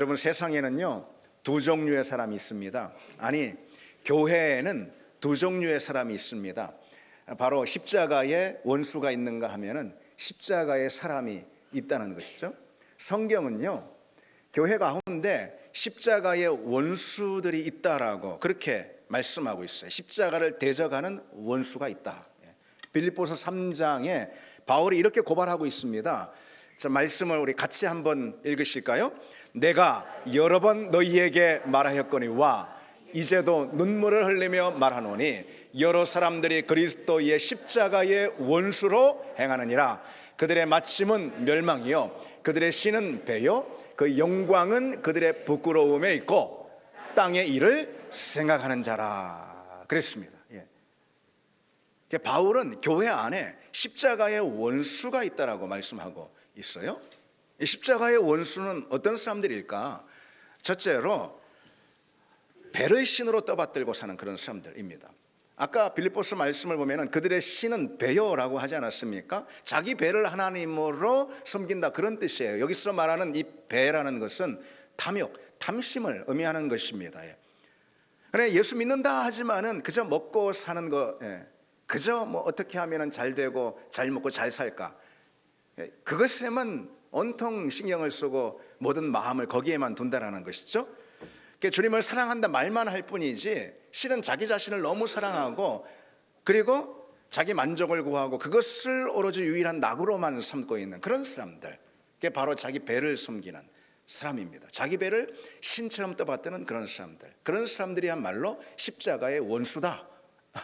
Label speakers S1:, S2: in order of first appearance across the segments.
S1: 여러분, 세상에는요 두 종류의 사람이 있습니다. 아니, 교회에는 두 종류의 사람이 있습니다. 바로 십자가에 원수가 있는가 하면은 십자가에 사람이 있다는 것이죠. 성경은요 교회 가운데 십자가의 원수들이 있다라고 그렇게 말씀하고 있어요. 십자가를 대적하는 원수가 있다. 빌립보서 3장에 바울이 이렇게 고발하고 있습니다. 자, 말씀을 우리 같이 한번 읽으실까요? 내가 여러 번 너희에게 말하였거니와 이제도 눈물을 흘리며 말하노니 여러 사람들이 그리스도의 십자가의 원수로 행하느니라. 그들의 마침은 멸망이요 그들의 신은 배요 그 영광은 그들의 부끄러움에 있고 땅의 일을 생각하는 자라. 그랬습니다. 바울은 교회 안에 십자가의 원수가 있다라고 말씀하고 있어요. 이 십자가의 원수는 어떤 사람들일까? 첫째로 배를 신으로 떠받들고 사는 그런 사람들입니다. 아까 빌립보서 말씀을 보면 그들의 신은 배요라고 하지 않았습니까? 자기 배를 하나님으로 섬긴다, 그런 뜻이에요. 여기서 말하는 이 배라는 것은 탐욕, 탐심을 의미하는 것입니다. 그래, 예수 믿는다 하지만은 그저 먹고 사는 거, 그저 뭐 어떻게 하면 잘 되고 잘 먹고 잘 살까, 그것에만 온통 신경을 쓰고 모든 마음을 거기에만 둔다라는 것이죠. 주님을 사랑한다 말만 할 뿐이지 실은 자기 자신을 너무 사랑하고 그리고 자기 만족을 구하고 그것을 오로지 유일한 낙으로만 삼고 있는 그런 사람들, 그게 바로 자기 배를 섬기는 사람입니다. 자기 배를 신처럼 떠받드는 그런 사람들, 그런 사람들이야말로 십자가의 원수다.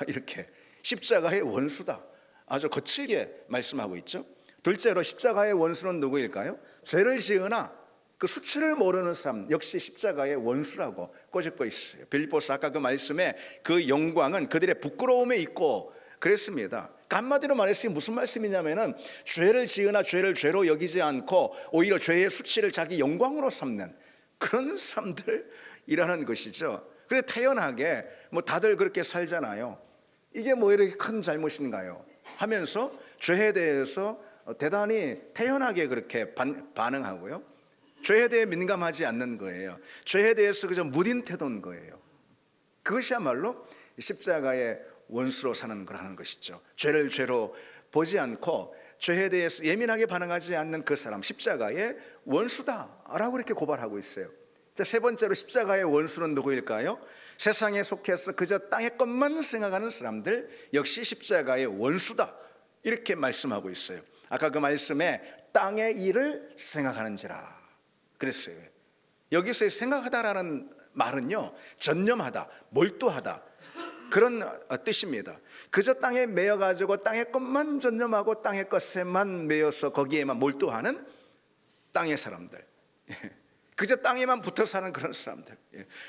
S1: 이렇게 십자가의 원수다, 아주 거칠게 말씀하고 있죠. 둘째로 십자가의 원수는 누구일까요? 죄를 지으나 그 수치를 모르는 사람 역시 십자가의 원수라고 꼬집고 있어요. 빌립보서 아까 그 말씀에 그 영광은 그들의 부끄러움에 있고 그랬습니다. 한마디로 말해서 무슨 말씀이냐면은 죄를 지으나 죄를 죄로 여기지 않고 오히려 죄의 수치를 자기 영광으로 삼는 그런 사람들이라는 것이죠. 그래, 태연하게 뭐 다들 그렇게 살잖아요. 이게 뭐 이렇게 큰 잘못인가요? 하면서 죄에 대해서 대단히 태연하게 그렇게 반응하고요. 죄에 대해 민감하지 않는 거예요. 죄에 대해서 그저 무딘 태도인 거예요. 그것이야말로 십자가의 원수로 사는 거라는 것이죠. 죄를 죄로 보지 않고 죄에 대해서 예민하게 반응하지 않는 그 사람, 십자가의 원수다라고 이렇게 고발하고 있어요. 자, 세 번째로 십자가의 원수는 누구일까요? 세상에 속해서 그저 땅의 것만 생각하는 사람들 역시 십자가의 원수다, 이렇게 말씀하고 있어요. 아까 그 말씀에 땅의 일을 생각하는지라 그랬어요. 여기서 생각하다라는 말은요 전념하다, 몰두하다, 그런 뜻입니다. 그저 땅에 매여가지고 땅의 것만 전념하고 땅의 것에만 매여서 거기에만 몰두하는 땅의 사람들, 그저 땅에만 붙어 사는 그런 사람들.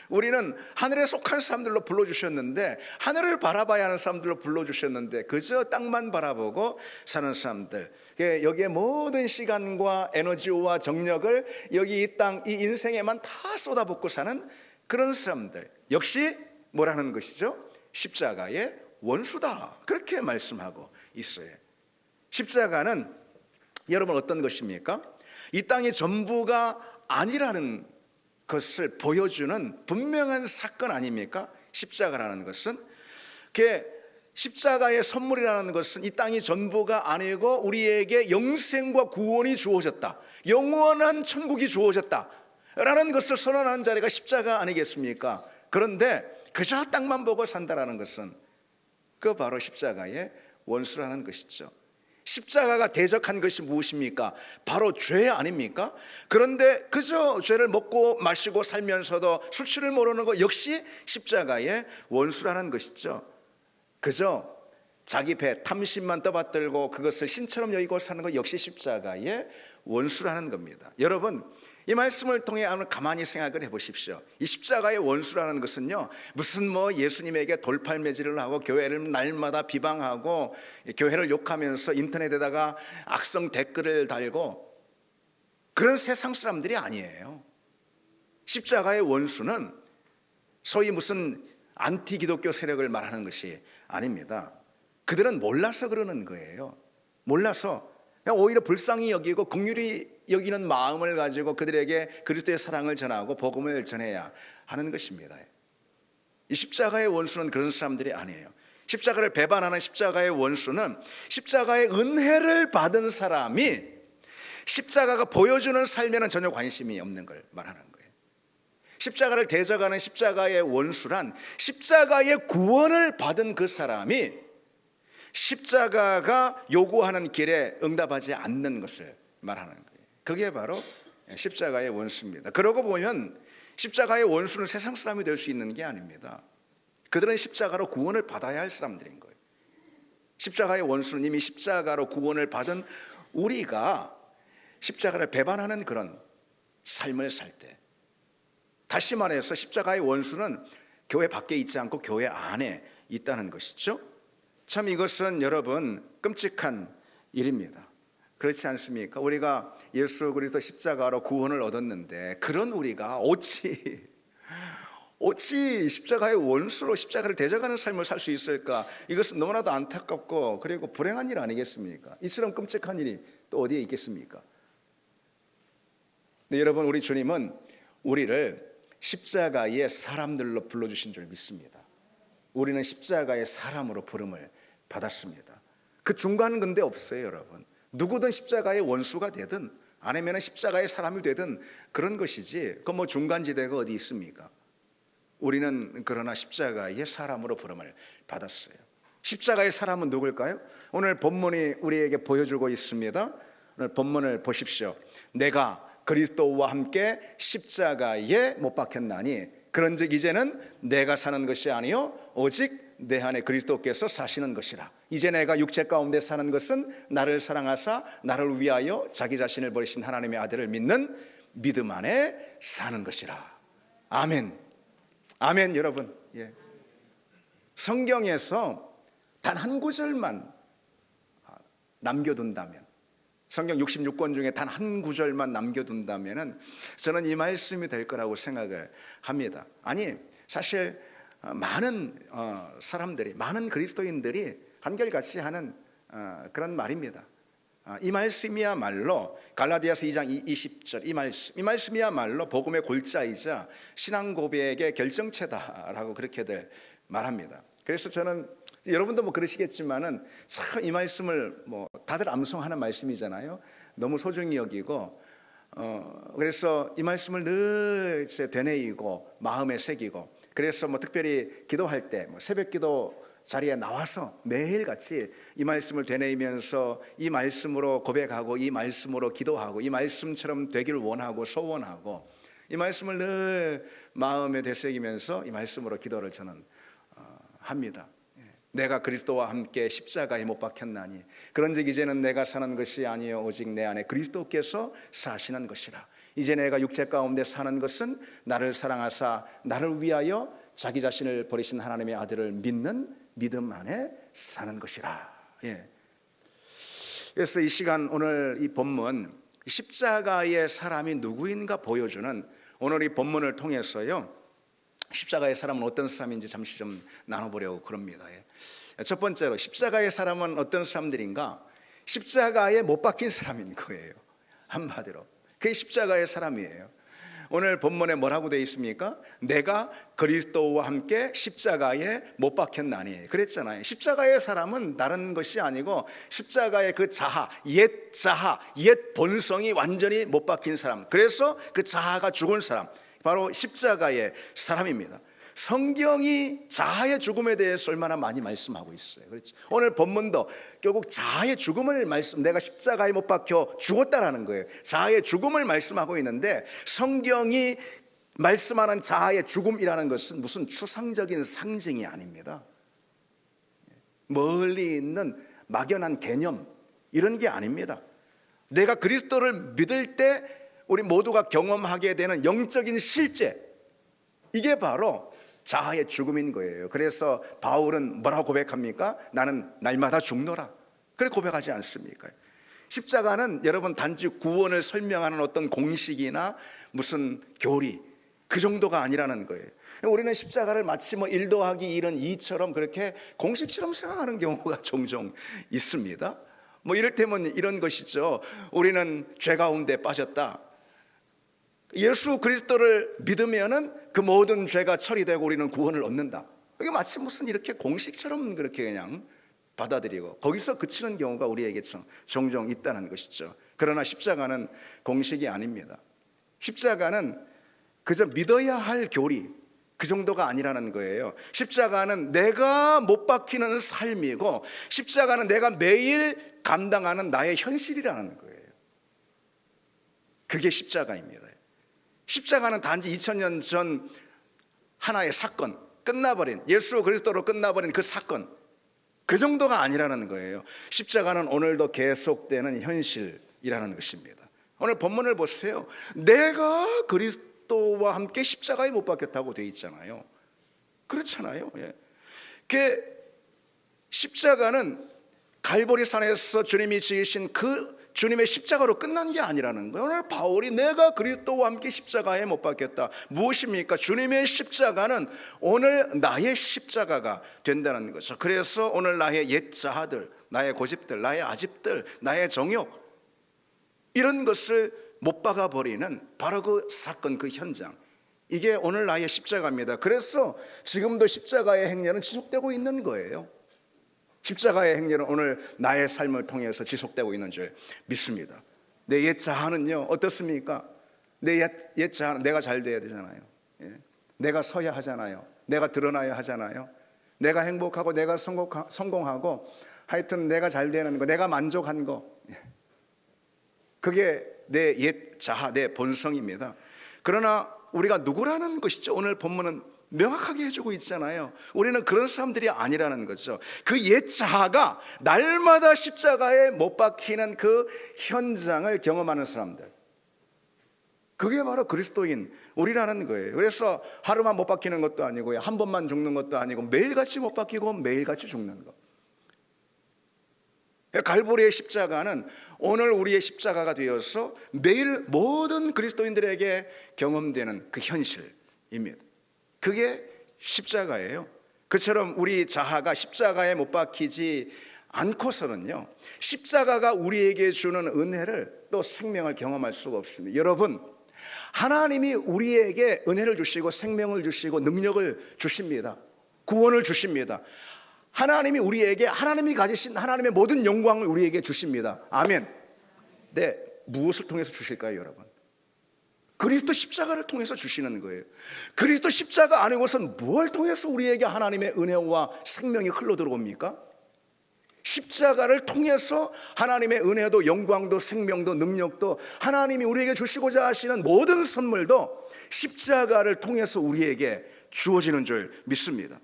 S1: 우리는 하늘에 속한 사람들로 불러주셨는데, 하늘을 바라봐야 하는 사람들로 불러주셨는데 그저 땅만 바라보고 사는 사람들, 여기에 모든 시간과 에너지와 정력을 여기 이 땅, 이 인생에만 다 쏟아붓고 사는 그런 사람들 역시 뭐라는 것이죠? 십자가의 원수다, 그렇게 말씀하고 있어요. 십자가는 여러분 어떤 것입니까? 이 땅이 전부가 아니라는 것을 보여주는 분명한 사건 아닙니까? 십자가라는 것은. 십자가의 선물이라는 것은 이 땅이 전부가 아니고 우리에게 영생과 구원이 주어졌다, 영원한 천국이 주어졌다 라는 것을 선언하는 자리가 십자가 아니겠습니까? 그런데 그저 땅만 보고 산다라는 것은 그 바로 십자가의 원수라는 것이죠. 십자가가 대적한 것이 무엇입니까? 바로 죄 아닙니까? 그런데 그저 죄를 먹고 마시고 살면서도 수치를 모르는 것 역시 십자가의 원수라는 것이죠. 그저 자기 배 탐심만 떠받들고 그것을 신처럼 여기고 사는 것 역시 십자가의 원수라는 겁니다. 여러분, 이 말씀을 통해 한번 가만히 생각을 해보십시오. 이 십자가의 원수라는 것은요 무슨 뭐 예수님에게 돌팔매질을 하고 교회를 날마다 비방하고 교회를 욕하면서 인터넷에다가 악성 댓글을 달고 그런 세상 사람들이 아니에요. 십자가의 원수는 소위 무슨 안티 기독교 세력을 말하는 것이 아닙니다. 그들은 몰라서 그러는 거예요. 몰라서 오히려 불쌍히 여기고 긍휼히 여기는 마음을 가지고 그들에게 그리스도의 사랑을 전하고 복음을 전해야 하는 것입니다. 이 십자가의 원수는 그런 사람들이 아니에요. 십자가를 배반하는 십자가의 원수는 십자가의 은혜를 받은 사람이 십자가가 보여주는 삶에는 전혀 관심이 없는 걸 말하는 거예요. 십자가를 대적하는 십자가의 원수란 십자가의 구원을 받은 그 사람이 십자가가 요구하는 길에 응답하지 않는 것을 말하는 거예요. 그게 바로 십자가의 원수입니다. 그러고 보면 십자가의 원수는 세상 사람이 될 수 있는 게 아닙니다. 그들은 십자가로 구원을 받아야 할 사람들인 거예요. 십자가의 원수는 이미 십자가로 구원을 받은 우리가 십자가를 배반하는 그런 삶을 살 때, 다시 말해서 십자가의 원수는 교회 밖에 있지 않고 교회 안에 있다는 것이죠. 참 이것은 여러분 끔찍한 일입니다. 그렇지 않습니까? 우리가 예수 그리스도 십자가로 구원을 얻었는데 그런 우리가 어찌 십자가의 원수로 십자가를 대적하는 삶을 살 수 있을까? 이것은 너무나도 안타깝고 그리고 불행한 일 아니겠습니까? 이처럼 끔찍한 일이 또 어디에 있겠습니까? 네, 여러분, 우리 주님은 우리를 십자가의 사람들로 불러주신 줄 믿습니다. 우리는 십자가의 사람으로 부름을 받았습니다. 그 중간은 근데 없어요, 여러분. 누구든 십자가의 원수가 되든 아니면 십자가의 사람이 되든 그런 것이지 그 뭐 중간지대가 어디 있습니까? 우리는 그러나 십자가의 사람으로 부름을 받았어요. 십자가의 사람은 누굴까요? 오늘 본문이 우리에게 보여주고 있습니다. 오늘 본문을 보십시오. 내가 그리스도와 함께 십자가에 못 박혔나니 그런즉 이제는 내가 사는 것이 아니요 오직 내 안에 그리스도께서 사시는 것이라. 이제 내가 육체 가운데 사는 것은 나를 사랑하사 나를 위하여 자기 자신을 버리신 하나님의 아들을 믿는 믿음 안에 사는 것이라. 아멘. 아멘. 여러분, 성경에서 단 한 구절만 남겨둔다면, 성경 66권 중에 단 한 구절만 남겨둔다면 저는 이 말씀이 될 거라고 생각을 합니다. 아니, 사실 많은 사람들이, 많은 그리스도인들이 한결같이 하는 그런 말입니다. 이 말씀이야말로 갈라디아서 2장 20절 이 말씀이야말로 복음의 골자이자 신앙 고백의 결정체다라고 그렇게들 말합니다. 그래서 저는 여러분도 뭐 그러시겠지만은 참 이 말씀을 뭐 다들 암송하는 말씀이잖아요. 너무 소중히 여기고 그래서 이 말씀을 늘 되뇌이고 마음에 새기고 그래서 뭐 특별히 기도할 때 뭐 새벽기도 자리에 나와서 매일같이 이 말씀을 되뇌이면서 이 말씀으로 고백하고 이 말씀으로 기도하고 이 말씀처럼 되기를 원하고 소원하고 이 말씀을 늘 마음에 되새기면서 이 말씀으로 기도를 저는 합니다. 내가 그리스도와 함께 십자가에 못 박혔나니 그런즉 이제는 내가 사는 것이 아니요 오직 내 안에 그리스도께서 사시는 것이라. 이제 내가 육체 가운데 사는 것은 나를 사랑하사 나를 위하여 자기 자신을 버리신 하나님의 아들을 믿는 믿음 안에 사는 것이라. 그래서 이 시간 오늘 이 본문 십자가의 사람이 누구인가 보여주는 오늘 이 본문을 통해서요 십자가의 사람은 어떤 사람인지 잠시 좀 나눠보려고 그럽니다. 첫 번째로 십자가의 사람은 어떤 사람들인가? 십자가에 못 박힌 사람인 거예요. 한마디로 그게 십자가의 사람이에요. 오늘 본문에 뭐라고 되어 있습니까? 내가 그리스도와 함께 십자가에 못 박혔나니 그랬잖아요. 십자가의 사람은 다른 것이 아니고 십자가의 그 자아, 옛 본성이 완전히 못 박힌 사람, 그래서 그 자아가 죽은 사람, 바로 십자가의 사람입니다. 성경이 자아의 죽음에 대해서 얼마나 많이 말씀하고 있어요. 그렇지? 오늘 본문도 결국 자아의 죽음을 내가 십자가에 못 박혀 죽었다라는 거예요. 자아의 죽음을 말씀하고 있는데 성경이 말씀하는 자아의 죽음이라는 것은 무슨 추상적인 상징이 아닙니다. 멀리 있는 막연한 개념 이런 게 아닙니다. 내가 그리스도를 믿을 때 우리 모두가 경험하게 되는 영적인 실제, 이게 바로 자아의 죽음인 거예요. 그래서 바울은 뭐라고 고백합니까? 나는 날마다 죽노라. 그렇게 고백하지 않습니까? 십자가는 여러분 단지 구원을 설명하는 어떤 공식이나 무슨 교리 그 정도가 아니라는 거예요. 우리는 십자가를 마치 뭐 1 더하기 1은 2처럼 그렇게 공식처럼 생각하는 경우가 종종 있습니다. 뭐 이를테면 이런 것이죠. 우리는 죄 가운데 빠졌다. 예수 그리스도를 믿으면은 그 모든 죄가 처리되고 우리는 구원을 얻는다. 이게 마치 무슨 이렇게 공식처럼 그렇게 그냥 받아들이고 거기서 그치는 경우가 우리에게 종종 있다는 것이죠. 그러나 십자가는 공식이 아닙니다. 십자가는 그저 믿어야 할 교리, 그 정도가 아니라는 거예요. 십자가는 내가 못 박히는 삶이고, 십자가는 내가 매일 감당하는 나의 현실이라는 거예요. 그게 십자가입니다. 십자가는 단지 2000년 전 하나의 사건, 끝나버린, 예수 그리스도로 끝나버린 그 사건, 그 정도가 아니라는 거예요. 십자가는 오늘도 계속되는 현실이라는 것입니다. 오늘 본문을 보세요. 내가 그리스도와 함께 십자가에 못 박혔다고 되어 있잖아요. 그렇잖아요. 예. 그 십자가는 갈보리산에서 주님이 지으신 그 주님의 십자가로 끝난 게 아니라는 거예요. 오늘 바울이 내가 그리스도와 함께 십자가에 못 박혔다. 무엇입니까? 주님의 십자가는 오늘 나의 십자가가 된다는 거죠. 그래서 오늘 나의 옛 자아들, 나의 고집들, 나의 아집들, 나의 정욕, 이런 것을 못 박아버리는 바로 그 사건, 그 현장, 이게 오늘 나의 십자가입니다. 그래서 지금도 십자가의 행렬은 지속되고 있는 거예요. 십자가의 행렬은 오늘 나의 삶을 통해서 지속되고 있는 줄 믿습니다. 내 옛 자아는요 어떻습니까? 내 옛 자아는 내가 잘 돼야 되잖아요. 예. 내가 서야 하잖아요. 내가 드러나야 하잖아요. 내가 행복하고 내가 성공하고 하여튼 내가 잘 되는 거, 내가 만족한 거, 그게 내 옛 자아, 내 본성입니다. 그러나 우리가 누구라는 것이죠. 오늘 본문은 명확하게 해주고 있잖아요. 우리는 그런 사람들이 아니라는 거죠. 그 옛 자아가 날마다 십자가에 못 박히는 그 현장을 경험하는 사람들, 그게 바로 그리스도인 우리라는 거예요. 그래서 하루만 못 박히는 것도 아니고요, 한 번만 죽는 것도 아니고 매일같이 못 박히고 매일같이 죽는 것. 갈보리의 십자가는 오늘 우리의 십자가가 되어서 매일 모든 그리스도인들에게 경험되는 그 현실입니다. 그게 십자가예요. 그처럼 우리 자아가 십자가에 못 박히지 않고서는요, 십자가가 우리에게 주는 은혜를, 또 생명을 경험할 수가 없습니다. 여러분, 하나님이 우리에게 은혜를 주시고 생명을 주시고 능력을 주십니다. 구원을 주십니다. 하나님이 우리에게, 하나님이 가지신 하나님의 모든 영광을 우리에게 주십니다. 아멘. 네, 무엇을 통해서 주실까요, 여러분? 그리스도 십자가를 통해서 주시는 거예요. 그리스도 십자가 아니고선 뭘 통해서 우리에게 하나님의 은혜와 생명이 흘러 들어옵니까? 십자가를 통해서 하나님의 은혜도 영광도 생명도 능력도 하나님이 우리에게 주시고자 하시는 모든 선물도 십자가를 통해서 우리에게 주어지는 줄 믿습니다.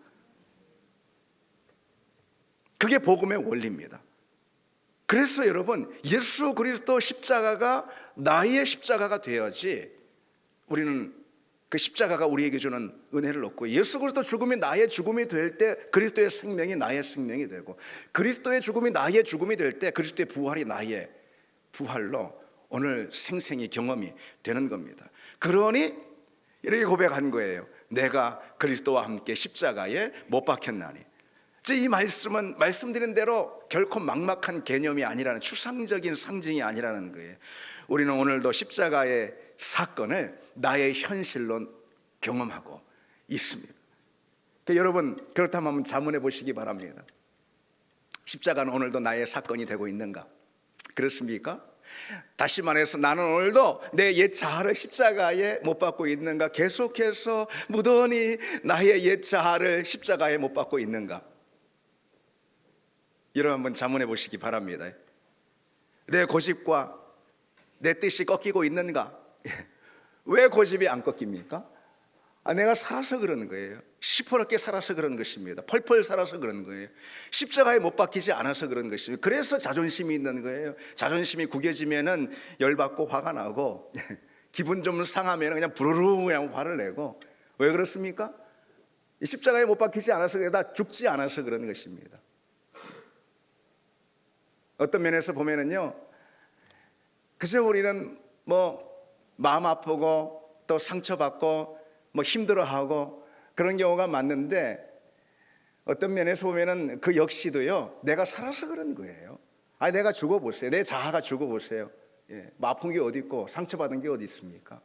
S1: 그게 복음의 원리입니다. 그래서 여러분, 예수 그리스도 십자가가 나의 십자가가 되어야지 우리는 그 십자가가 우리에게 주는 은혜를 얻고, 예수 그리스도 죽음이 나의 죽음이 될 때 그리스도의 생명이 나의 생명이 되고, 그리스도의 죽음이 나의 죽음이 될 때 그리스도의 부활이 나의 부활로 오늘 생생히 경험이 되는 겁니다. 그러니 이렇게 고백한 거예요. 내가 그리스도와 함께 십자가에 못 박혔나니. 이 말씀은 말씀드린 대로 결코 막막한 개념이 아니라는, 추상적인 상징이 아니라는 거예요. 우리는 오늘도 십자가의 사건을 나의 현실로 경험하고 있습니다. 여러분, 그렇다면 한번 자문해 보시기 바랍니다. 십자가는 오늘도 나의 사건이 되고 있는가? 그렇습니까? 다시 말해서 나는 오늘도 내 옛 자아를 십자가에 못 박고 있는가? 계속해서 무던히 나의 옛 자아를 십자가에 못 박고 있는가? 여러분 한번 자문해 보시기 바랍니다. 내 고집과 내 뜻이 꺾이고 있는가? 왜 고집이 안 꺾입니까? 내가 살아서 그러는 거예요. 시퍼렇게 살아서 그런 것입니다. 펄펄 살아서 그런 거예요. 십자가에 못 박히지 않아서 그런 것입니다. 그래서 자존심이 있는 거예요. 자존심이 구겨지면은 열받고 화가 나고 기분 좀 상하면 그냥 부르르 그냥 화를 내고. 왜 그렇습니까? 이 십자가에 못 박히지 않아서, 다 죽지 않아서 그런 것입니다. 어떤 면에서 보면은요, 그저 우리는 마음 아프고 또 상처받고 힘들어하고 그런 경우가 많는데, 어떤 면에서 보면은 그 역시도요, 내가 살아서 그런 거예요. 내가 죽어보세요. 내 자아가 죽어보세요. 뭐 아픈 게 어디 있고 상처받은 게 어디 있습니까?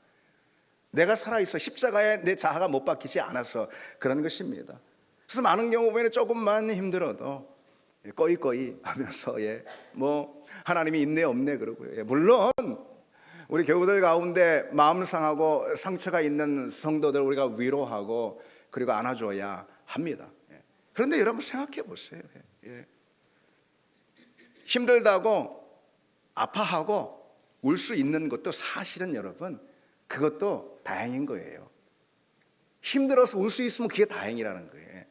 S1: 내가 살아있어. 십자가에 내 자아가 못 박히지 않아서 그런 것입니다. 그래서 많은 경우 보면 조금만 힘들어도 꺼이꺼이 하면서 뭐 하나님이 있네 없네 그러고요. 물론 우리 교우들 가운데 마음 상하고 상처가 있는 성도들 우리가 위로하고 그리고 안아줘야 합니다. 그런데 여러분 생각해 보세요. 힘들다고 아파하고 울 수 있는 것도 사실은 여러분 그것도 다행인 거예요. 힘들어서 울 수 있으면 그게 다행이라는 거예요.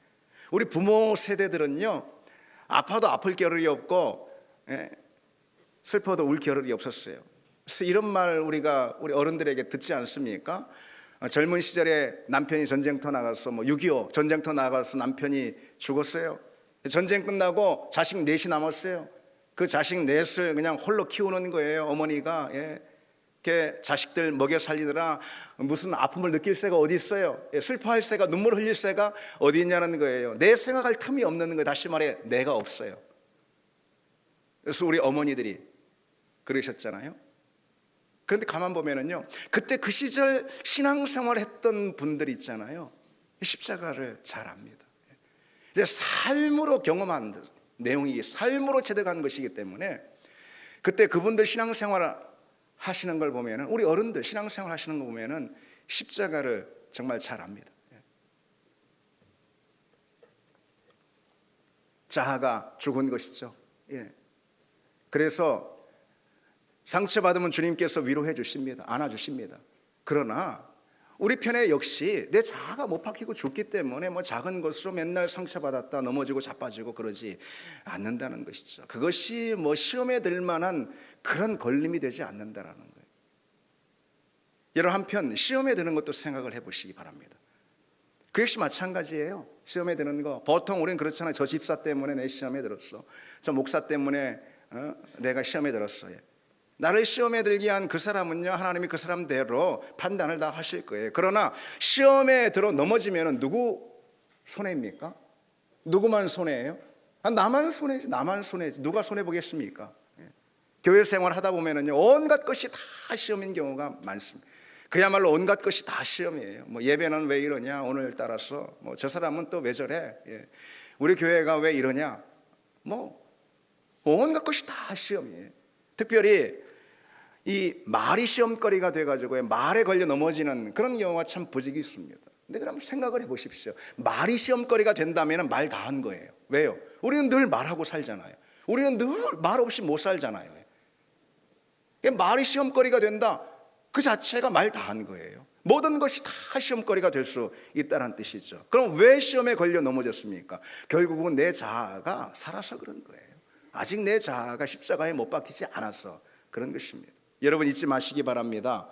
S1: 우리 부모 세대들은요, 아파도 아플 겨를이 없고 슬퍼도 울 겨를이 없었어요. 그래서 이런 말 우리 어른들에게 듣지 않습니까? 젊은 시절에 남편이 전쟁터 나가서 6.25 전쟁터 나가서 남편이 죽었어요. 전쟁 끝나고 자식 넷이 남았어요. 그 자식 넷을 그냥 홀로 키우는 거예요. 어머니가 자식들 먹여 살리느라 무슨 아픔을 느낄 새가 어디 있어요? 슬퍼할 새가, 눈물 흘릴 새가 어디 있냐는 거예요. 내 생각할 틈이 없는 거예요. 다시 말해 내가 없어요. 그래서 우리 어머니들이 그러셨잖아요. 그런데 가만 보면은요, 그때 그 시절 신앙생활 했던 분들 있잖아요, 십자가를 잘 압니다. 삶으로 경험한 내용이 삶으로 체득한 것이기 때문에 그때 그분들 신앙생활 하시는 걸 보면은, 우리 어른들 신앙생활 하시는 거 보면은 십자가를 정말 잘 압니다. 자아가 죽은 것이죠. 그래서 상처받으면 주님께서 위로해 주십니다. 안아주십니다. 그러나 우리 편에 역시 내 자아가 못 박히고 죽기 때문에 뭐 작은 것으로 맨날 상처받았다 넘어지고 자빠지고 그러지 않는다는 것이죠. 그것이 뭐 시험에 들 만한 그런 걸림이 되지 않는다라는 거예요. 여러분, 한편 시험에 드는 것도 생각을 해보시기 바랍니다. 그 역시 마찬가지예요. 시험에 드는 거 보통 우리는 그렇잖아요. 저 집사 때문에 내 시험에 들었어. 저 목사 때문에 내가 시험에 들었어요. 나를 시험에 들게 한 그 사람은요, 하나님이 그 사람대로 판단을 다 하실 거예요. 그러나 시험에 들어 넘어지면 누구 손해입니까? 누구만 손해예요? 나만 손해지. 나만 손해지. 누가 손해 보겠습니까? 교회 생활 하다 보면은요, 온갖 것이 다 시험인 경우가 많습니다. 그야말로 온갖 것이 다 시험이에요. 뭐 예배는 왜 이러냐, 오늘 따라서 뭐 저 사람은 또 왜 저래, 우리 교회가 왜 이러냐, 뭐 온갖 것이 다 시험이에요. 특별히 이 말이 시험거리가 돼가지고 말에 걸려 넘어지는 그런 경우가 참 부지기 있습니다. 근데 그럼 생각을 해보십시오. 말이 시험거리가 된다면 말 다 한 거예요. 왜요? 우리는 늘 말하고 살잖아요. 우리는 늘 말 없이 못 살잖아요. 말이 시험거리가 된다, 그 자체가 말 다 한 거예요. 모든 것이 다 시험거리가 될 수 있다는 뜻이죠. 그럼 왜 시험에 걸려 넘어졌습니까? 결국은 내 자아가 살아서 그런 거예요. 아직 내 자아가 십자가에 못 박히지 않아서 그런 것입니다. 여러분, 잊지 마시기 바랍니다.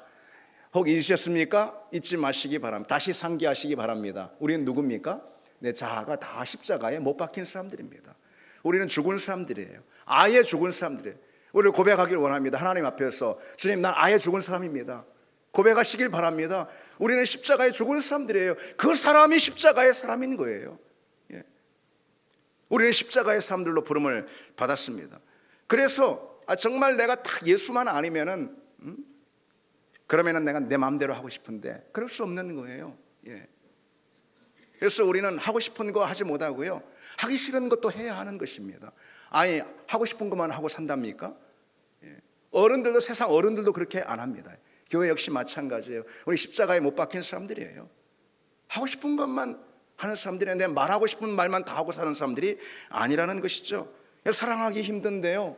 S1: 혹 잊으셨습니까? 잊지 마시기 바랍니다. 다시 상기하시기 바랍니다. 우리는 누굽니까? 내 자아가 다 십자가에 못 박힌 사람들입니다. 우리는 죽은 사람들이에요. 아예 죽은 사람들이에요. 우리를 고백하길 원합니다. 하나님 앞에서, 주님, 난 아예 죽은 사람입니다. 고백하시길 바랍니다. 우리는 십자가에 죽은 사람들이에요. 그 사람이 십자가의 사람인 거예요. 우리는 십자가의 사람들로 부름을 받았습니다. 그래서 정말 내가 딱 예수만 아니면은 그러면은 내가 내 마음대로 하고 싶은데 그럴 수 없는 거예요. 그래서 우리는 하고 싶은 거 하지 못하고요, 하기 싫은 것도 해야 하는 것입니다. 아니, 하고 싶은 것만 하고 산답니까? 어른들도, 세상 어른들도 그렇게 안 합니다. 교회 역시 마찬가지예요. 우리 십자가에 못 박힌 사람들이에요. 하고 싶은 것만 하는 사람들이, 내 말하고 싶은 말만 다 하고 사는 사람들이 아니라는 것이죠. 사랑하기 힘든데요,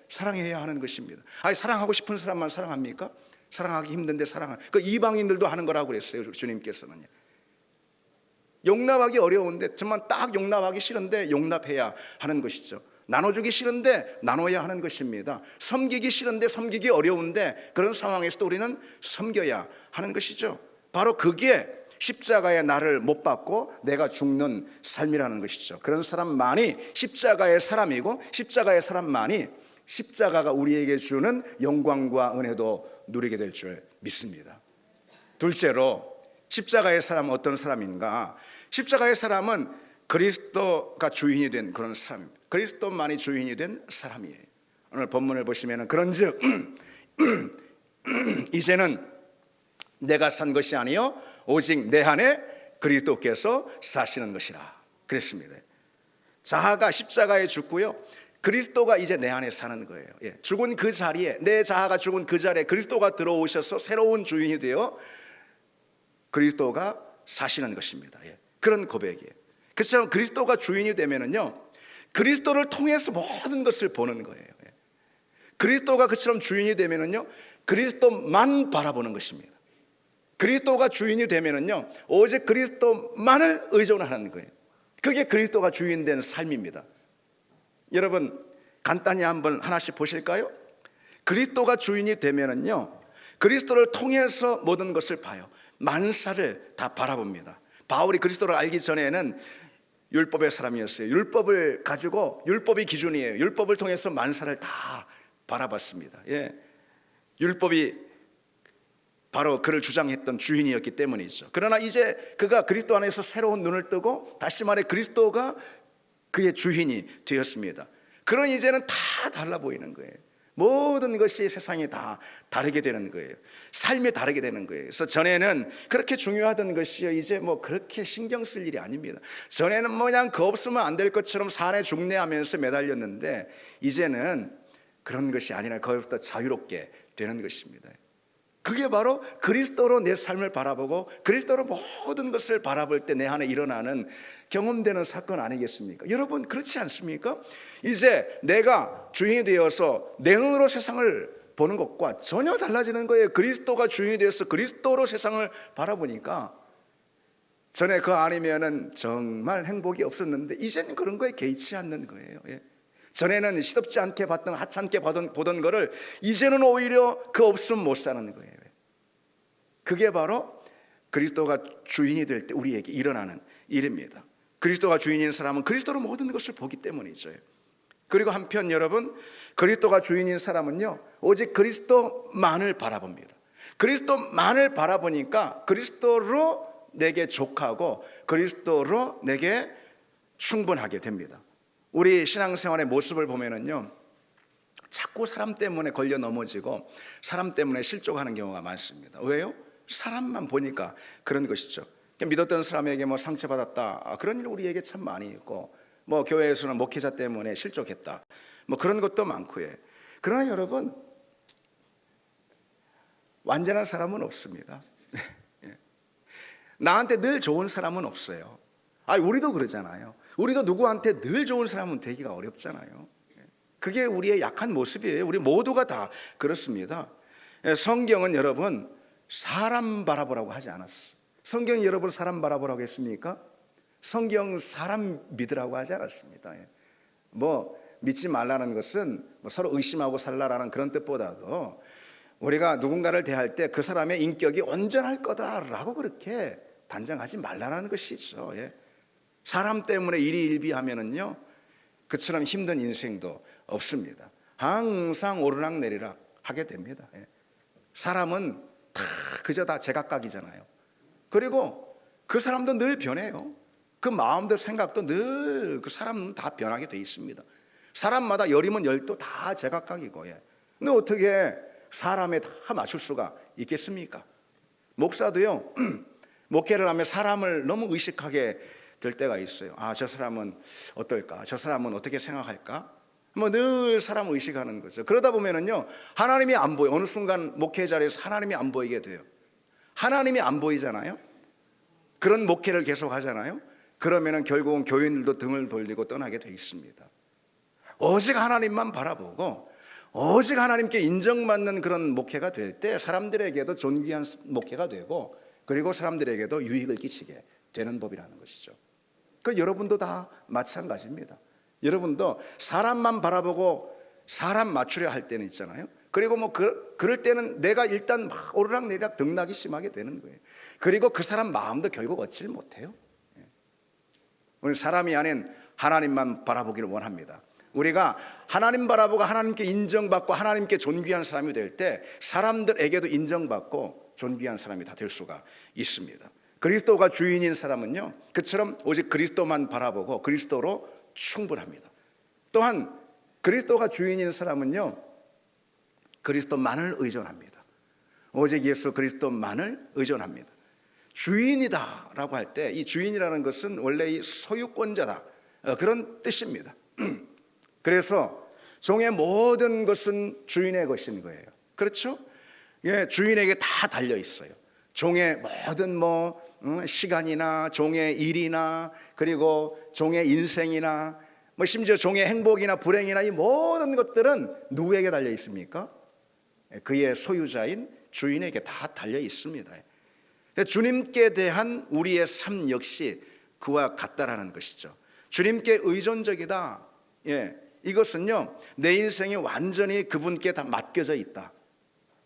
S1: 사랑해야 하는 것입니다. 아니, 사랑하고 싶은 사람만 사랑합니까? 사랑하기 힘든데 그 이방인들도 하는 거라고 그랬어요, 주님께서는. 용납하기 어려운데, 정말 딱 용납하기 싫은데 용납해야 하는 것이죠. 나눠주기 싫은데 나눠야 하는 것입니다. 섬기기 싫은데 섬기기 어려운데 그런 상황에서도 우리는 섬겨야 하는 것이죠. 바로 그게 십자가에 나를 못 박고 내가 죽는 삶이라는 것이죠. 그런 사람만이 십자가의 사람이고, 십자가의 사람만이 십자가가 우리에게 주는 영광과 은혜도 누리게 될 줄 믿습니다. 둘째로, 십자가의 사람은 어떤 사람인가? 십자가의 사람은 그리스도가 주인이 된 그런 사람입니다. 그리스도만이 주인이 된 사람이에요. 오늘 본문을 보시면 그런즉 이제는 내가 산 것이 아니요 오직 내 안에 그리스도께서 사시는 것이라 그랬습니다. 자아가 십자가에 죽고요, 그리스도가 이제 내 안에 사는 거예요. 죽은 그 자리에, 내 자아가 죽은 그 자리에 그리스도가 들어오셔서 새로운 주인이 되어 그리스도가 사시는 것입니다. 그런 고백이에요. 그처럼 그리스도가 주인이 되면은요, 그리스도를 통해서 모든 것을 보는 거예요. 그리스도가 그처럼 주인이 되면은요, 그리스도만 바라보는 것입니다. 그리스도가 주인이 되면은요, 오직 그리스도만을 의존하는 거예요. 그게 그리스도가 주인된 삶입니다. 여러분, 간단히 한번 하나씩 보실까요? 그리스도가 주인이 되면은요, 그리스도를 통해서 모든 것을 봐요. 만사를 다 바라봅니다. 바울이 그리스도를 알기 전에는 율법의 사람이었어요. 율법을 가지고, 율법이 기준이에요. 율법을 통해서 만사를 다 바라봤습니다. 율법이 바로 그를 주장했던 주인이었기 때문이죠. 그러나 이제 그가 그리스도 안에서 새로운 눈을 뜨고, 다시 말해 그리스도가 그의 주인이 되었습니다. 그러니 이제는 다 달라 보이는 거예요. 모든 것이 세상에 다 다르게 되는 거예요. 삶이 다르게 되는 거예요. 그래서 전에는 그렇게 중요하던 것이요, 이제 뭐 그렇게 신경 쓸 일이 아닙니다. 전에는 그냥 그 없으면 안 될 것처럼 산에 중내하면서 매달렸는데, 이제는 그런 것이 아니라 거기서부터 자유롭게 되는 것입니다. 그게 바로 그리스도로 내 삶을 바라보고 그리스도로 모든 것을 바라볼 때 내 안에 일어나는 경험되는 사건 아니겠습니까? 여러분, 그렇지 않습니까? 이제 내가 주인이 되어서 내 눈으로 세상을 보는 것과 전혀 달라지는 거예요. 그리스도가 주인이 되어서 그리스도로 세상을 바라보니까, 전에 그 아니면은 정말 행복이 없었는데 이제는 그런 거에 개의치 않는 거예요. 전에는 시덥지 않게 봤던, 하찮게 보던 거를 이제는 오히려 그 없으면 못 사는 거예요. 그게 바로 그리스도가 주인이 될 때 우리에게 일어나는 일입니다. 그리스도가 주인인 사람은 그리스도로 모든 것을 보기 때문이죠. 그리고 한편 여러분, 그리스도가 주인인 사람은요, 오직 그리스도만을 바라봅니다. 그리스도만을 바라보니까 그리스도로 내게 족하고 그리스도로 내게 충분하게 됩니다. 우리 신앙생활의 모습을 보면은요, 자꾸 사람 때문에 걸려 넘어지고 사람 때문에 실족하는 경우가 많습니다. 왜요? 사람만 보니까 그런 것이죠. 믿었던 사람에게 뭐 상처받았다, 그런 일 우리에게 참 많이 있고, 뭐 교회에서는 목회자 때문에 실족했다, 뭐 그런 것도 많고요. 그러나 여러분, 완전한 사람은 없습니다. 나한테 늘 좋은 사람은 없어요. 우리도 그러잖아요. 우리도 누구한테 늘 좋은 사람은 되기가 어렵잖아요. 그게 우리의 약한 모습이에요. 우리 모두가 다 그렇습니다. 성경은 여러분, 사람 바라보라고 하지 않았어. 성경이 여러분 사람 바라보라고 했습니까? 성경 사람 믿으라고 하지 않았습니다. 뭐 믿지 말라는 것은 뭐 서로 의심하고 살라라는 그런 뜻보다도, 우리가 누군가를 대할 때 그 사람의 인격이 온전할 거다라고 그렇게 단정하지 말라는 것이죠. 사람 때문에 일희일비하면은요, 그처럼 힘든 인생도 없습니다. 항상 오르락내리락 하게 됩니다. 사람은 다 그저 다 제각각이잖아요. 그리고 그 사람도 늘 변해요. 그 마음도 생각도 늘, 그 사람은 다 변하게 돼 있습니다. 사람마다 열이면 열도 다 제각각이고. 근데 어떻게 사람에 다 맞출 수가 있겠습니까? 목사도요, 목회를 하면 사람을 너무 의식하게 될 때가 있어요. 저 사람은 어떨까? 저 사람은 어떻게 생각할까? 뭐 늘 사람을 의식하는 거죠. 그러다 보면은요, 하나님이 안 보여. 어느 순간 목회 자리에서 하나님이 안 보이게 돼요. 하나님이 안 보이잖아요. 그런 목회를 계속 하잖아요. 그러면은 결국은 교인들도 등을 돌리고 떠나게 돼 있습니다. 오직 하나님만 바라보고 오직 하나님께 인정받는 그런 목회가 될 때 사람들에게도 존귀한 목회가 되고, 그리고 사람들에게도 유익을 끼치게 되는 법이라는 것이죠. 그 여러분도 다 마찬가지입니다. 여러분도 사람만 바라보고 사람 맞추려 할 때는 있잖아요. 그리고 뭐 그럴 때는 내가 일단 막 오르락내리락 등락이 심하게 되는 거예요. 그리고 그 사람 마음도 결국 얻지를 못해요. 우리 사람이 아닌 하나님만 바라보기를 원합니다. 우리가 하나님 바라보고 하나님께 인정받고 하나님께 존귀한 사람이 될 때 사람들에게도 인정받고 존귀한 사람이 다 될 수가 있습니다. 그리스도가 주인인 사람은요, 그처럼 오직 그리스도만 바라보고 그리스도로 충분합니다. 또한 그리스도가 주인인 사람은요, 그리스도만을 의존합니다. 오직 예수 그리스도만을 의존합니다. 주인이다라고 할 때 이 주인이라는 것은 원래 이 소유권자다, 그런 뜻입니다. 그래서 종의 모든 것은 주인의 것인 거예요. 그렇죠? 예, 주인에게 다 달려 있어요. 종의 모든 시간이나 종의 일이나 그리고 종의 인생이나 심지어 종의 행복이나 불행이나 이 모든 것들은 누구에게 달려 있습니까? 그의 소유자인 주인에게 다 달려 있습니다. 주님께 대한 우리의 삶 역시 그와 같다라는 것이죠. 주님께 의존적이다. 예, 이것은요, 내 인생이 완전히 그분께 다 맡겨져 있다.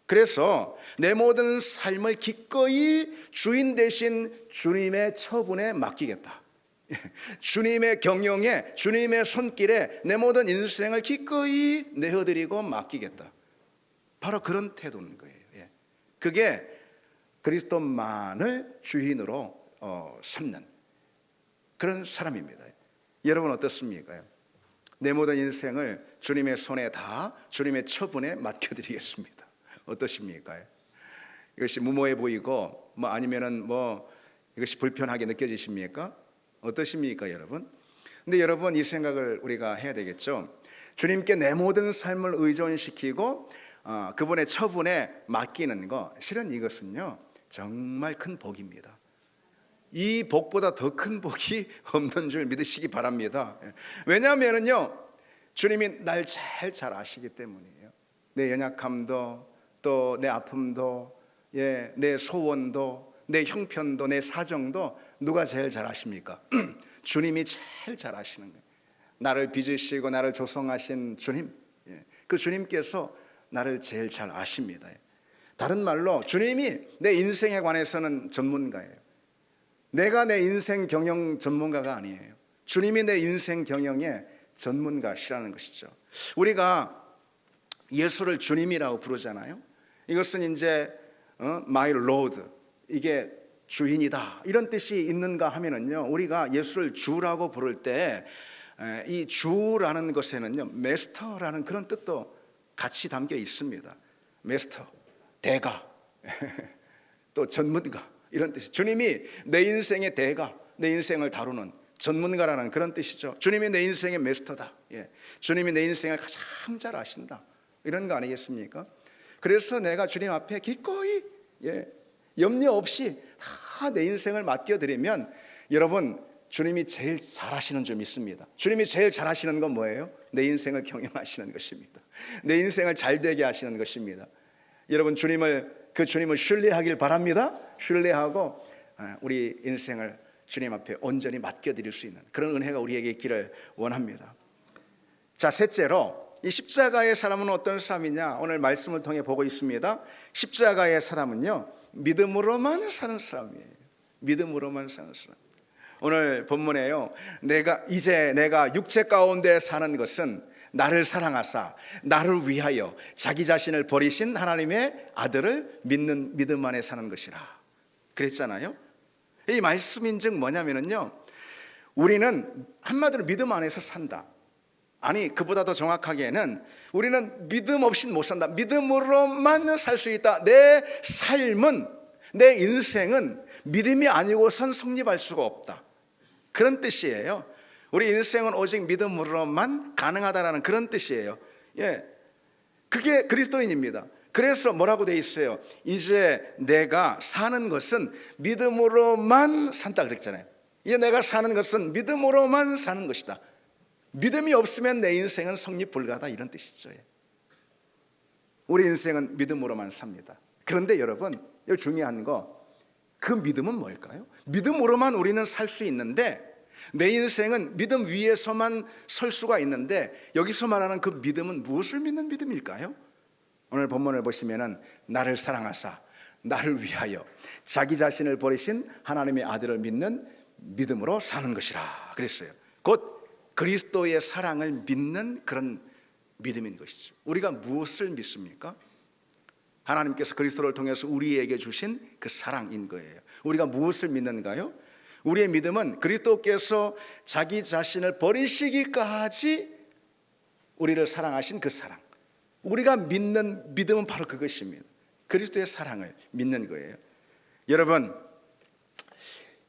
S1: 그래서 내 모든 삶을 기꺼이 주인 대신 주님의 처분에 맡기겠다. 주님의 경영에, 주님의 손길에 내 모든 인생을 기꺼이 내어드리고 맡기겠다. 바로 그런 태도인 거예요. 그게 그리스도만을 주인으로 삼는 그런 사람입니다. 여러분 어떻습니까? 내 모든 인생을 주님의 손에 다 주님의 처분에 맡겨드리겠습니다. 어떠십니까? 이것이 무모해 보이고 아니면은 이것이 불편하게 느껴지십니까? 어떠십니까, 여러분? 근데 여러분, 이 생각을 우리가 해야 되겠죠. 주님께 내 모든 삶을 의존시키고 그분의 처분에 맡기는 거, 실은 이것은요 정말 큰 복입니다. 이 복보다 더 큰 복이 없는 줄 믿으시기 바랍니다. 왜냐하면요, 주님이 날 제일 잘 아시기 때문이에요. 내 연약함도, 또 내 아픔도, 내 소원도, 내 형편도, 내 사정도 누가 제일 잘 아십니까? 주님이 제일 잘 아시는 거예요. 나를 빚으시고 나를 조성하신 주님, 그 주님께서 나를 제일 잘 아십니다. 다른 말로 주님이 내 인생에 관해서는 전문가예요. 내가 내 인생 경영 전문가가 아니에요. 주님이 내 인생 경영의 전문가시라는 것이죠. 우리가 예수를 주님이라고 부르잖아요. 이것은 이제 my Lord, 이게 주인이다 이런 뜻이 있는가 하면은요, 우리가 예수를 주라고 부를 때 이 주라는 것에는요 마스터라는 그런 뜻도 같이 담겨 있습니다. 마스터, 대가, 또 전문가 이런 뜻이. 주님이 내 인생의 대가, 내 인생을 다루는 전문가라는 그런 뜻이죠. 주님이 내 인생의 마스터다. 주님이 내 인생을 가장 잘 아신다, 이런 거 아니겠습니까? 그래서 내가 주님 앞에 기꺼이 염려 없이 다 내 인생을 맡겨드리면, 여러분, 주님이 제일 잘하시는 점 있습니다. 주님이 제일 잘하시는 건 뭐예요? 내 인생을 경영하시는 것입니다. 내 인생을 잘되게 하시는 것입니다. 여러분, 그 주님을 신뢰하길 바랍니다. 신뢰하고 우리 인생을 주님 앞에 온전히 맡겨드릴 수 있는 그런 은혜가 우리에게 있기를 원합니다. 자, 셋째로, 이 십자가의 사람은 어떤 사람이냐, 오늘 말씀을 통해 보고 있습니다. 십자가의 사람은요 믿음으로만 사는 사람이에요. 믿음으로만 사는 사람. 오늘 본문에요, 내가 육체 가운데 사는 것은 나를 사랑하사 나를 위하여 자기 자신을 버리신 하나님의 아들을 믿는 믿음 안에 사는 것이라 그랬잖아요. 이 말씀인즉 뭐냐면요, 우리는 한마디로 믿음 안에서 산다. 아니, 그보다 더 정확하게는 우리는 믿음 없이는 못 산다. 믿음으로만 살 수 있다. 내 삶은, 내 인생은 믿음이 아니고선 성립할 수가 없다, 그런 뜻이에요. 우리 인생은 오직 믿음으로만 가능하다라는 그런 뜻이에요. 그게 그리스도인입니다. 그래서 뭐라고 돼 있어요? 이제 내가 사는 것은 믿음으로만 산다 그랬잖아요. 이제 내가 사는 것은 믿음으로만 사는 것이다. 믿음이 없으면 내 인생은 성립 불가다, 이런 뜻이죠. 우리 인생은 믿음으로만 삽니다. 그런데 여러분, 여기 중요한 거, 그 믿음은 뭘까요? 믿음으로만 우리는 살 수 있는데, 내 인생은 믿음 위에서만 설 수가 있는데, 여기서 말하는 그 믿음은 무엇을 믿는 믿음일까요? 오늘 본문을 보시면은 나를 사랑하사 나를 위하여 자기 자신을 버리신 하나님의 아들을 믿는 믿음으로 사는 것이라 그랬어요. 곧 그리스도의 사랑을 믿는 그런 믿음인 것이죠. 우리가 무엇을 믿습니까? 하나님께서 그리스도를 통해서 우리에게 주신 그 사랑인 거예요. 우리가 무엇을 믿는가요? 우리의 믿음은 그리스도께서 자기 자신을 버리시기까지 우리를 사랑하신 그 사랑, 우리가 믿는 믿음은 바로 그것입니다. 그리스도의 사랑을 믿는 거예요. 여러분,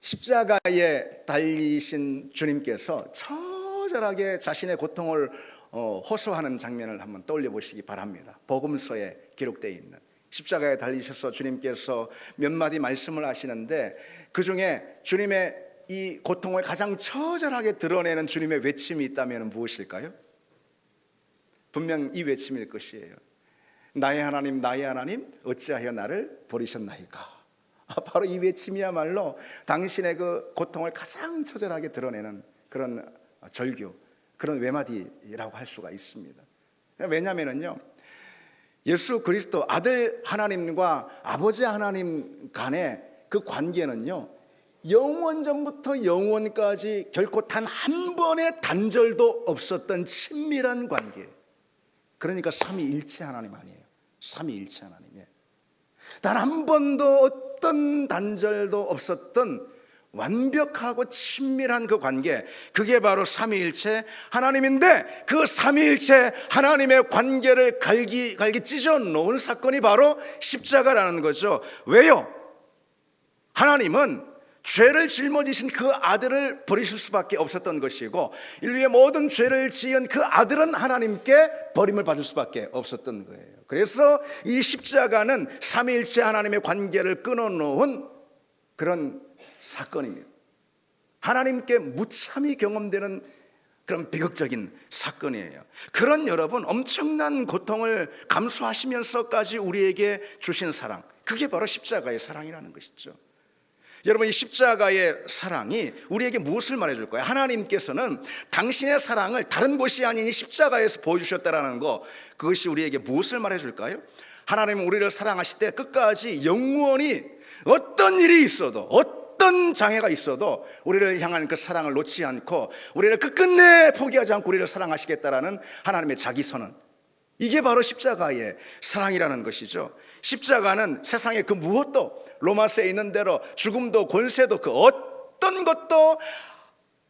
S1: 십자가에 달리신 주님께서 처절하게 자신의 고통을 호소하는 장면을 한번 떠올려 보시기 바랍니다. 복음서에 기록되어 있는 십자가에 달리셔서 주님께서 몇 마디 말씀을 하시는데, 그 중에 주님의 이 고통을 가장 처절하게 드러내는 주님의 외침이 있다면 무엇일까요? 분명 이 외침일 것이에요. 나의 하나님, 나의 하나님, 어찌하여 나를 버리셨나이까. 바로 이 외침이야말로 당신의 그 고통을 가장 처절하게 드러내는 그런 절규, 그런 외마디라고 할 수가 있습니다. 왜냐하면요, 예수 그리스도 아들 하나님과 아버지 하나님 간의 그 관계는요, 영원전부터 영원까지 결코 단 한 번의 단절도 없었던 친밀한 관계. 그러니까 삼위일체 하나님 아니에요. 삼위일체 하나님이에요. 단 한 번도 어떤 단절도 없었던 완벽하고 친밀한 그 관계, 그게 바로 삼위일체 하나님인데, 그 삼위일체 하나님의 관계를 갈기 찢어 놓은 사건이 바로 십자가라는 거죠. 왜요? 하나님은 죄를 짊어지신 그 아들을 버리실 수밖에 없었던 것이고, 인류의 모든 죄를 지은 그 아들은 하나님께 버림을 받을 수밖에 없었던 거예요. 그래서 이 십자가는 삼위일체 하나님의 관계를 끊어놓은 그런 사건입니다. 하나님께 무참히 경험되는 그런 비극적인 사건이에요. 그런 여러분, 엄청난 고통을 감수하시면서까지 우리에게 주신 사랑, 그게 바로 십자가의 사랑이라는 것이죠. 여러분, 이 십자가의 사랑이 우리에게 무엇을 말해줄까요? 하나님께서는 당신의 사랑을 다른 곳이 아닌 이 십자가에서 보여주셨다는 거, 그것이 우리에게 무엇을 말해줄까요? 하나님은 우리를 사랑하실 때 끝까지 영원히 어떤 일이 있어도, 어떤 장애가 있어도 우리를 향한 그 사랑을 놓지 않고 우리를 끝끝내 포기하지 않고 우리를 사랑하시겠다라는 하나님의 자기선언, 이게 바로 십자가의 사랑이라는 것이죠. 십자가는 세상의 그 무엇도, 로마서에 있는 대로 죽음도 권세도 그 어떤 것도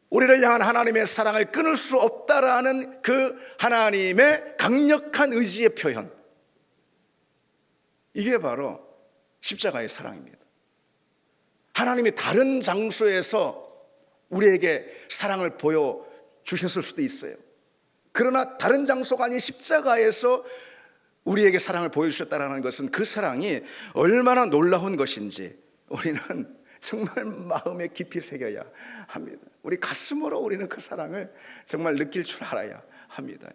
S1: 우리를 향한 하나님의 사랑을 끊을 수 없다라는 그 하나님의 강력한 의지의 표현, 이게 바로 십자가의 사랑입니다. 하나님이 다른 장소에서 우리에게 사랑을 보여주셨을 수도 있어요. 그러나 다른 장소가 아닌 십자가에서 우리에게 사랑을 보여주셨다는 것은 그 사랑이 얼마나 놀라운 것인지 우리는 정말 마음에 깊이 새겨야 합니다. 우리 가슴으로 우리는 그 사랑을 정말 느낄 줄 알아야 합니다.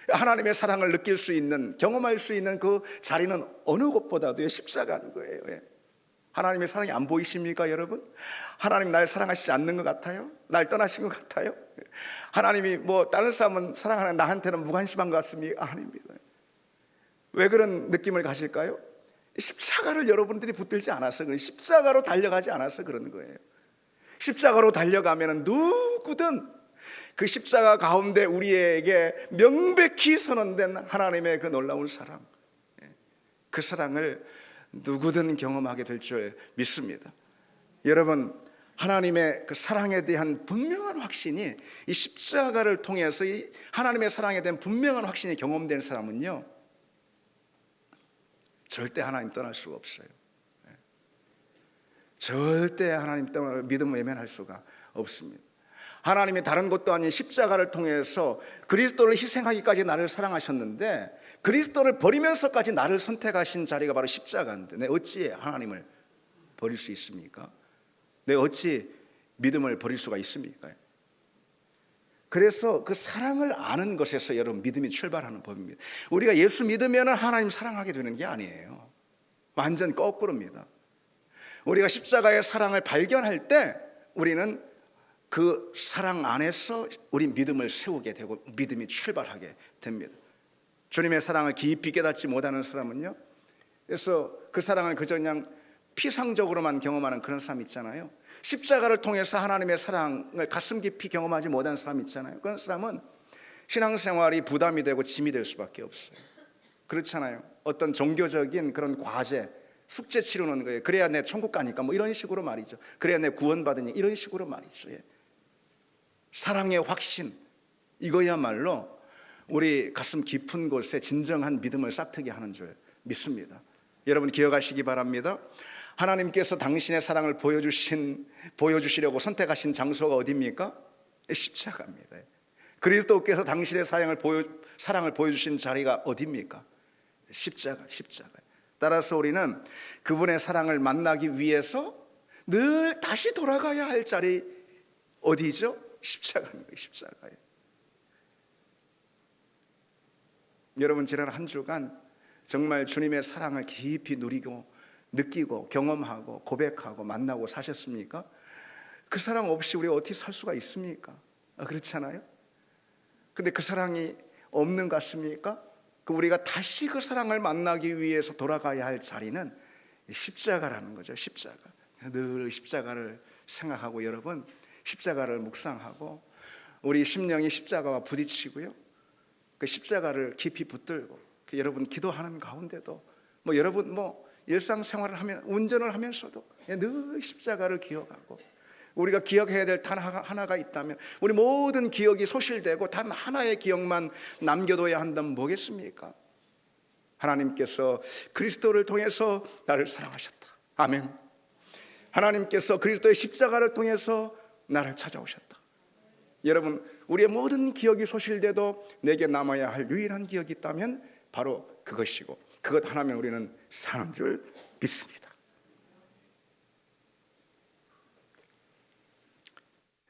S1: 하나님의 사랑을 느낄 수 있는, 경험할 수 있는 그 자리는 어느 곳보다도 십자가인 거예요. 하나님의 사랑이 안 보이십니까, 여러분? 하나님 날 사랑하시지 않는 것 같아요? 날 떠나신 것 같아요? 하나님이 뭐 다른 사람은 사랑하는 나한테는 무관심한 것 같습니까? 아닙니다. 왜 그런 느낌을 가실까요? 십자가를 여러분들이 붙들지 않아서 그래요. 십자가로 달려가지 않아서 그런 거예요. 십자가로 달려가면 누구든 그 십자가 가운데 우리에게 명백히 선언된 하나님의 그 놀라운 사랑, 그 사랑을 누구든 경험하게 될 줄 믿습니다. 여러분, 하나님의 그 사랑에 대한 분명한 확신이, 이 십자가를 통해서 이 하나님의 사랑에 대한 분명한 확신이 경험된 사람은요, 절대 하나님 떠날 수가 없어요. 절대 하나님 떠날 믿음 외면할 수가 없습니다. 하나님이 다른 것도 아닌 십자가를 통해서 그리스도를 희생하기까지 나를 사랑하셨는데, 그리스도를 버리면서까지 나를 선택하신 자리가 바로 십자가인데, 내 어찌 하나님을 버릴 수 있습니까? 내 어찌 믿음을 버릴 수가 있습니까? 그래서 그 사랑을 아는 것에서 여러분 믿음이 출발하는 법입니다. 우리가 예수 믿으면 하나님 사랑하게 되는 게 아니에요. 완전 거꾸로입니다. 우리가 십자가의 사랑을 발견할 때 우리는 그 사랑 안에서 우리 믿음을 세우게 되고 믿음이 출발하게 됩니다. 주님의 사랑을 깊이 깨닫지 못하는 사람은요, 그래서 그 사랑을 그저 그냥 피상적으로만 경험하는 그런 사람 있잖아요. 십자가를 통해서 하나님의 사랑을 가슴 깊이 경험하지 못한 사람 있잖아요. 그런 사람은 신앙생활이 부담이 되고 짐이 될 수밖에 없어요. 그렇잖아요. 어떤 종교적인 그런 과제, 숙제 치르는 거예요. 그래야 내 천국 가니까 뭐 이런 식으로 말이죠. 그래야 내 구원받으니 이런 식으로 말이죠. 사랑의 확신, 이거야말로 우리 가슴 깊은 곳에 진정한 믿음을 싹트게 하는 줄 믿습니다. 여러분 기억하시기 바랍니다. 하나님께서 당신의 사랑을 보여주시려고 선택하신 장소가 어디입니까? 십자가입니다. 그리스도께서 당신의 사랑을 보여주신 자리가 어디입니까? 십자가. 따라서 우리는 그분의 사랑을 만나기 위해서 늘 다시 돌아가야 할 자리 어디죠? 십자가입니다. 십자가예요. 여러분 지난 한 주간 정말 주님의 사랑을 깊이 누리고 느끼고 경험하고 고백하고 만나고 사셨습니까? 그 사랑 없이 우리가 어떻게 살 수가 있습니까? 그렇잖아요. 근데 그 사랑이 없는 것 같습니까? 우리가 다시 그 사랑을 만나기 위해서 돌아가야 할 자리는 십자가라는 거죠. 십자가. 늘 십자가를 생각하고 여러분 십자가를 묵상하고 우리 심령이 십자가와 부딪히고요, 그 십자가를 깊이 붙들고 여러분 기도하는 가운데도 여러분 일상생활을 하면 운전을 하면서도 늘 십자가를 기억하고, 우리가 기억해야 될 단 하나가 있다면 우리 모든 기억이 소실되고 단 하나의 기억만 남겨둬야 한다면 뭐겠습니까? 하나님께서 그리스도를 통해서 나를 사랑하셨다. 아멘. 하나님께서 그리스도의 십자가를 통해서 나를 찾아오셨다. 여러분 우리의 모든 기억이 소실돼도 내게 남아야 할 유일한 기억이 있다면 바로 그것이고, 그것 하나면 우리는 사는 줄 믿습니다.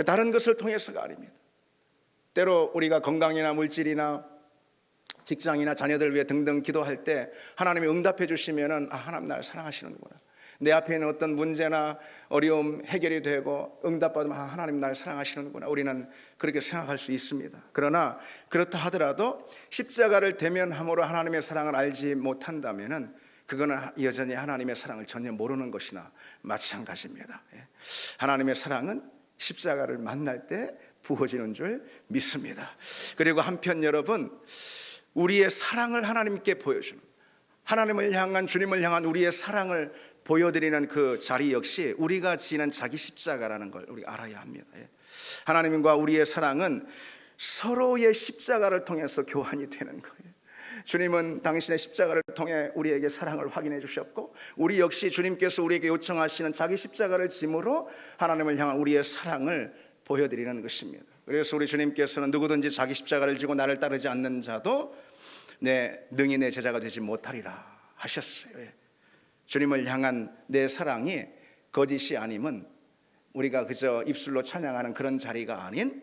S1: 다른 것을 통해서가 아닙니다. 때로 우리가 건강이나 물질이나 직장이나 자녀들 위해 등등 기도할 때 하나님이 응답해 주시면은 하나님 나를 사랑하시는구나, 내 앞에 있는 어떤 문제나 어려움 해결이 되고 응답받으면 하나님 나를 사랑하시는구나, 우리는 그렇게 생각할 수 있습니다. 그러나 그렇다 하더라도 십자가를 대면함으로 하나님의 사랑을 알지 못한다면은 그거는 여전히 하나님의 사랑을 전혀 모르는 것이나 마찬가지입니다. 하나님의 사랑은 십자가를 만날 때 부어지는 줄 믿습니다. 그리고 한편 여러분, 우리의 사랑을 하나님께 보여주는, 하나님을 향한, 주님을 향한 우리의 사랑을 보여드리는 그 자리 역시 우리가 지는 자기 십자가라는 걸 우리가 알아야 합니다. 하나님과 우리의 사랑은 서로의 십자가를 통해서 교환이 되는 거예요. 주님은 당신의 십자가를 통해 우리에게 사랑을 확인해 주셨고, 우리 역시 주님께서 우리에게 요청하시는 자기 십자가를 짐으로 하나님을 향한 우리의 사랑을 보여드리는 것입니다. 그래서 우리 주님께서는 누구든지 자기 십자가를 지고 나를 따르지 않는 자도 능히 내 제자가 되지 못하리라 하셨어요. 주님을 향한 내 사랑이 거짓이 아님은 우리가 그저 입술로 찬양하는 그런 자리가 아닌,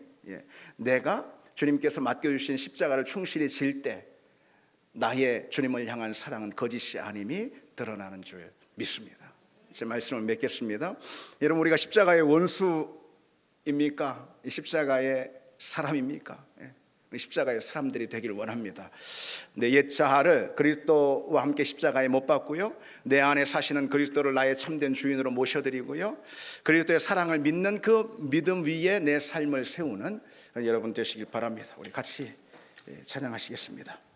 S1: 내가 주님께서 맡겨주신 십자가를 충실히 질 때 나의 주님을 향한 사랑은 거짓이 아님이 드러나는 줄 믿습니다. 제 말씀을 맺겠습니다. 여러분 우리가 십자가의 원수입니까? 이 십자가의 사람입니까? 십자가의 사람들이 되기를 원합니다. 내 옛 자아를 그리스도와 함께 십자가에 못 박고요, 내 안에 사시는 그리스도를 나의 참된 주인으로 모셔드리고요, 그리스도의 사랑을 믿는 그 믿음 위에 내 삶을 세우는 여러분 되시길 바랍니다. 우리 같이 찬양하시겠습니다.